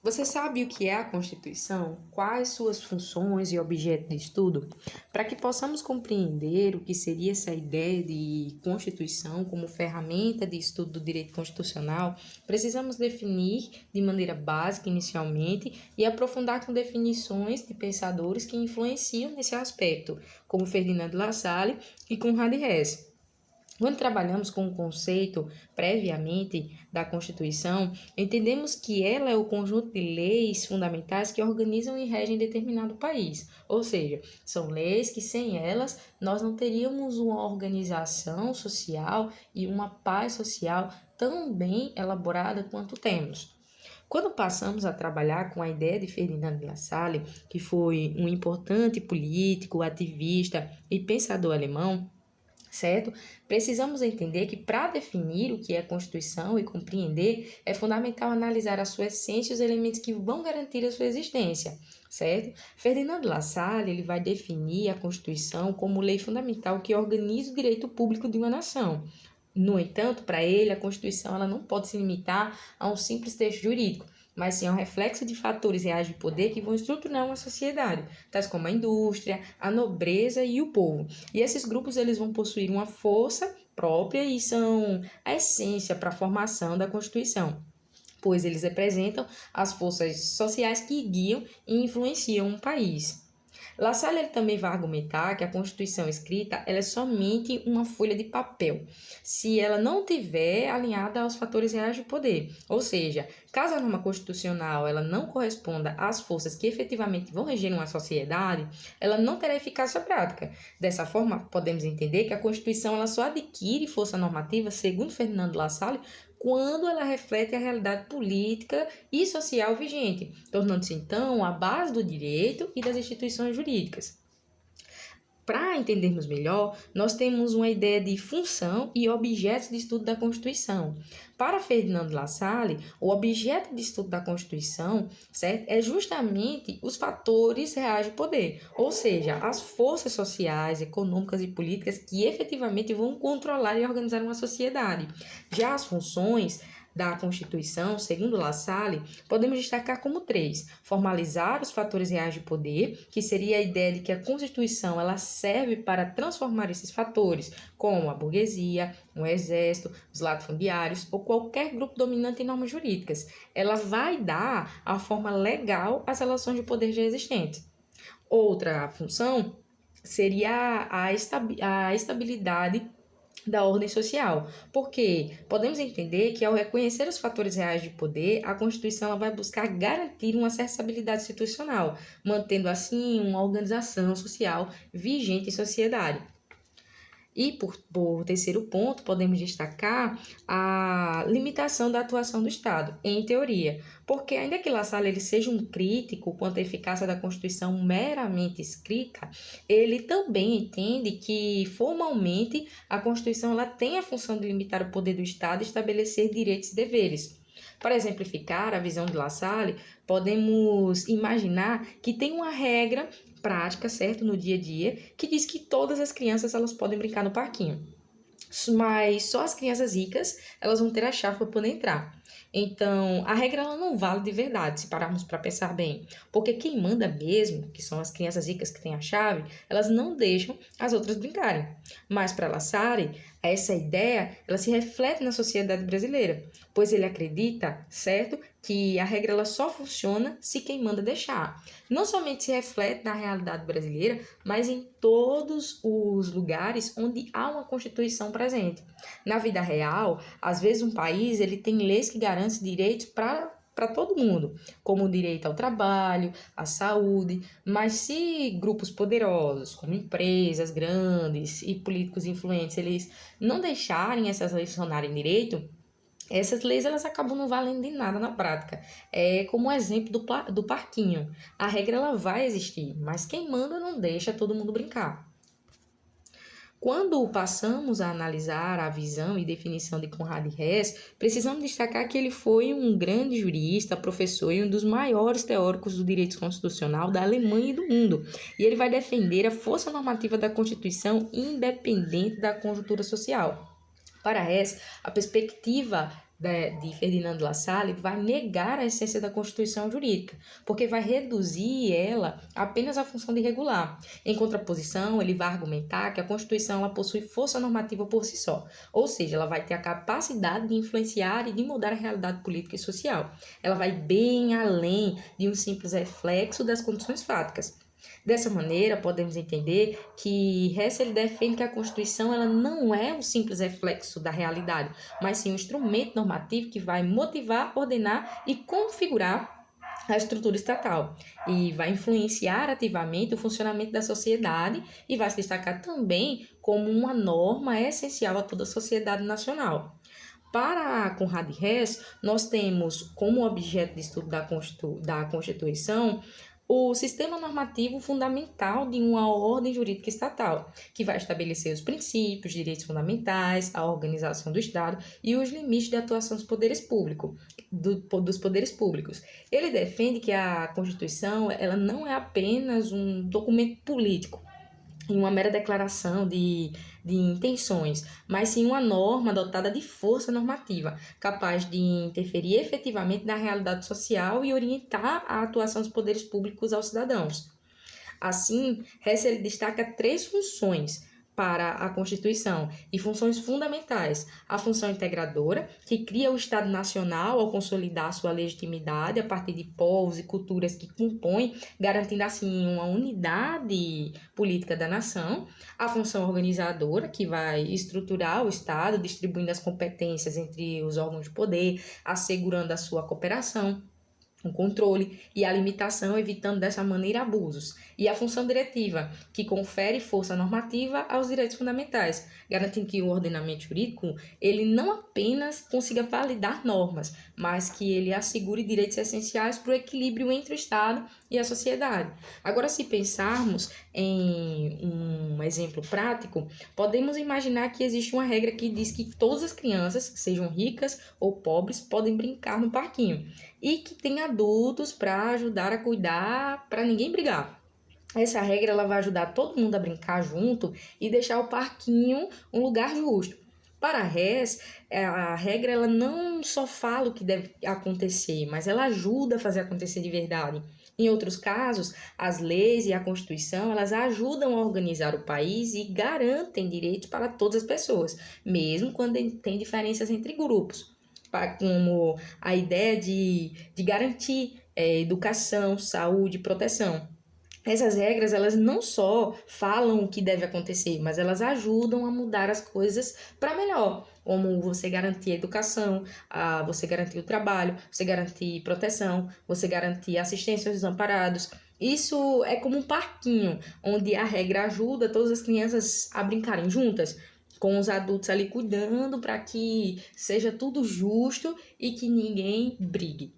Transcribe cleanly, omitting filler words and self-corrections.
Você sabe o que é a Constituição? Quais suas funções e objeto de estudo? Para que possamos compreender o que seria essa ideia de Constituição como ferramenta de estudo do direito constitucional, precisamos definir de maneira básica inicialmente e aprofundar com definições de pensadores que influenciam nesse aspecto, como Ferdinand Lassalle e Conrad Hess. Quando trabalhamos com o conceito previamente da Constituição, entendemos que ela é o conjunto de leis fundamentais que organizam e regem determinado país. Ou seja, são leis que sem elas nós não teríamos uma organização social e uma paz social tão bem elaborada quanto temos. Quando passamos a trabalhar com a ideia de Ferdinand Lassalle, que foi um importante político, ativista e pensador alemão, certo? Precisamos entender que para definir o que é Constituição e compreender, é fundamental analisar a sua essência e os elementos que vão garantir a sua existência, certo? Ferdinand Lassalle ele vai definir a Constituição como lei fundamental que organiza o direito público de uma nação. No entanto, para ele, a Constituição ela não pode se limitar a um simples texto jurídico, mas sim ao reflexo de fatores reais de poder que vão estruturar uma sociedade, tais como a indústria, a nobreza e o povo. E esses grupos eles vão possuir uma força própria e são a essência para a formação da Constituição, pois eles representam as forças sociais que guiam e influenciam um país. Lassalle ele também vai argumentar que a Constituição escrita ela é somente uma folha de papel, se ela não tiver alinhada aos fatores reais de poder. Ou seja, caso a norma constitucional ela não corresponda às forças que efetivamente vão reger uma sociedade, ela não terá eficácia prática. Dessa forma, podemos entender que a Constituição ela só adquire força normativa, segundo Ferdinando Lassalle, quando ela reflete a realidade política e social vigente, tornando-se então a base do direito e das instituições jurídicas. Para entendermos melhor, nós temos uma ideia de função e objeto de estudo da Constituição. Para Ferdinand Lassalle, o objeto de estudo da Constituição, certo, é justamente os fatores reais de poder, ou seja, as forças sociais, econômicas e políticas que efetivamente vão controlar e organizar uma sociedade. Já as funções da Constituição, segundo Lassalle, podemos destacar como três: formalizar os fatores reais de poder, que seria a ideia de que a Constituição ela serve para transformar esses fatores, como a burguesia, o exército, os latifundiários ou qualquer grupo dominante em normas jurídicas. Ela vai dar a forma legal às relações de poder já existentes. Outra função seria a estabilidade da ordem social, porque podemos entender que ao reconhecer os fatores reais de poder, a Constituição ela vai buscar garantir uma certa estabilidade institucional, mantendo assim uma organização social vigente em sociedade. E, por terceiro ponto, podemos destacar a limitação da atuação do Estado, em teoria, porque ainda que Lassalle ele seja um crítico quanto à eficácia da Constituição meramente escrita, ele também entende que, formalmente, a Constituição ela tem a função de limitar o poder do Estado e estabelecer direitos e deveres. Para exemplificar a visão de Lassalle, podemos imaginar que tem uma regra prática, certo, no dia a dia, que diz que todas as crianças elas podem brincar no parquinho. Mas só as crianças ricas elas vão ter a chave para poder entrar. Então, a regra ela não vale de verdade, se pararmos para pensar bem. Porque quem manda mesmo, que são as crianças ricas que têm a chave, elas não deixam as outras brincarem. Mas para Lassalle, essa ideia ela se reflete na sociedade brasileira, pois ele acredita, certo, que a regra ela só funciona se quem manda deixar. Não somente se reflete na realidade brasileira, mas em todos os lugares onde há uma Constituição presente. Na vida real, às vezes um país ele tem leis que garantem direitos para todo mundo, como o direito ao trabalho, à saúde, mas se grupos poderosos, como empresas grandes e políticos influentes, eles não deixarem essas leis funcionarem direito, essas leis elas acabam não valendo de nada na prática. É como o exemplo do parquinho. A regra ela vai existir, mas quem manda não deixa todo mundo brincar. Quando passamos a analisar a visão e definição de Conrad Hess, precisamos destacar que ele foi um grande jurista, professor e um dos maiores teóricos do direito constitucional da Alemanha e do mundo. E ele vai defender a força normativa da Constituição independente da conjuntura social. Para Hess, a perspectiva de Ferdinand Lassalle vai negar a essência da Constituição jurídica, porque vai reduzir ela apenas à função de regular. Em contraposição, ele vai argumentar que a Constituição ela possui força normativa por si só, ou seja, ela vai ter a capacidade de influenciar e de mudar a realidade política e social. Ela vai bem além de um simples reflexo das condições fáticas. Dessa maneira, podemos entender que Hess ele defende que a Constituição ela não é um simples reflexo da realidade, mas sim um instrumento normativo que vai motivar, ordenar e configurar a estrutura estatal e vai influenciar ativamente o funcionamento da sociedade e vai se destacar também como uma norma essencial a toda a sociedade nacional. Para Conrad Hess, nós temos como objeto de estudo da Constituição o sistema normativo fundamental de uma ordem jurídica estatal, que vai estabelecer os princípios, direitos fundamentais, a organização do Estado e os limites de atuação dos poderes públicos. Ele defende que a Constituição ela não é apenas um documento político, em uma mera declaração de intenções, mas sim uma norma dotada de força normativa, capaz de interferir efetivamente na realidade social e orientar a atuação dos poderes públicos aos cidadãos. Assim, Hess destaca três funções para a Constituição e funções fundamentais. A função integradora, que cria o Estado Nacional ao consolidar sua legitimidade a partir de povos e culturas que compõem, garantindo assim uma unidade política da nação. A função organizadora, que vai estruturar o Estado, distribuindo as competências entre os órgãos de poder, assegurando a sua cooperação, o controle e a limitação, evitando dessa maneira abusos. E a função diretiva, que confere força normativa aos direitos fundamentais, garantindo que o ordenamento jurídico ele não apenas consiga validar normas, mas que ele assegure direitos essenciais para o equilíbrio entre o Estado e a sociedade. Agora, se pensarmos em um exemplo prático, podemos imaginar que existe uma regra que diz que todas as crianças, sejam ricas ou pobres, podem brincar no parquinho e que tem adultos para ajudar a cuidar, para ninguém brigar. Essa regra ela vai ajudar todo mundo a brincar junto e deixar o parquinho um lugar justo. Para a Hess, a regra ela não só fala o que deve acontecer, mas ela ajuda a fazer acontecer de verdade. Em outros casos, as leis e a Constituição elas ajudam a organizar o país e garantem direitos para todas as pessoas, mesmo quando tem diferenças entre grupos, como a ideia de garantir educação, saúde e proteção. Essas regras, elas não só falam o que deve acontecer, mas elas ajudam a mudar as coisas para melhor, como você garantir a educação, você garantir o trabalho, você garantir proteção, você garantir assistência aos desamparados. Isso é como um parquinho, onde a regra ajuda todas as crianças a brincarem juntas, com os adultos ali cuidando para que seja tudo justo e que ninguém brigue.